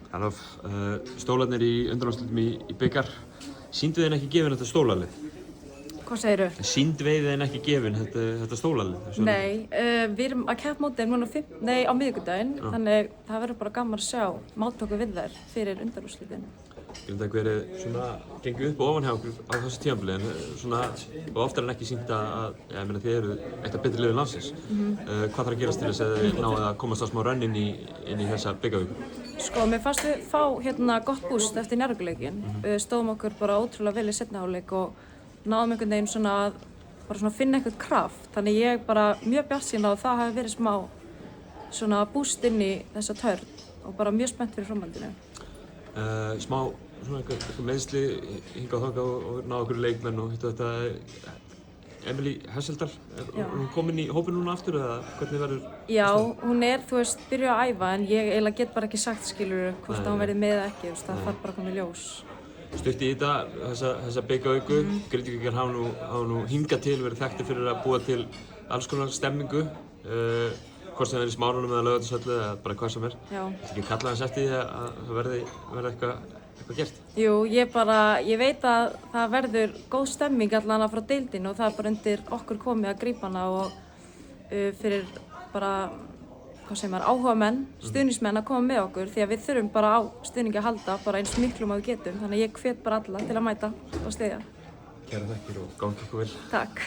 Alof, stólarnir í undanúrslitum í bikar, sýndu þeim ekki gefin þetta stólalið? Hvað segirðu? Sýndu þeim ekki gefin þetta stólalið? Nei, við erum að keppa mótið núna á miðvikudaginn, þannig það verður bara gaman að sjá máttöku við þær fyrir undanúrslitin. Ég veit að hverju svona gengur upp og ofan hjá okkur á þessu tímabili, en svona og oftar en ekki sýnt að ég meina þið eru eitt af betri liðum landsins. Hvað þarf að gerast til þess að þið náið að komast á smá rönn inn í þessa bikavíku? Sko, mér fannst við fá gott búst eftir Njarðvíkurleikinn. Við stóðum okkur bara ótrúlega vel í seinni hálfleik og náðum einhvern veginn svona að finna einhvern kraft. Þannig ég bara mjög bjartsýn á að það hafi verið smá svona búst inn í þessa törn og bara mjög spennt fyrir framhaldinu. Smá svona eitthvað meiðsli hingað og þangað og náðu okkur leikmenn og þetta. Emily Hesseldal, hún komin í hópinn núna aftur eða hvernig verður? Já, hún byrjuð að æfa en ég eiginlega get bara ekki sagt skilurðu hvort hún verði með eða ekki, það þarf bara að koma í ljós. Stutt í þessa bikavíku, Grindvíkingar hafa nú hingað til verið þekktir fyrir að búa til alls konar stemmingu, hvort sem það er í Smárunum eða Laugardalshöllu eða bara hvað sem er. Já. Þetta ekki kalla þess eftir því að það verði eitthvað gert? Jú, ég veit að það verður góð stemming allavega frá deildinni og það er bara undir okkur komið að grípa hana og fyrir bara, áhugamenn, stuðningsmenn að koma með okkur því að við þurfum bara á stuðningi að halda bara eins miklum að við getum, þannig að ég hvet bara alla til að mæta og styðja. Kærar þakkir og gangi ykkur vel. Takk.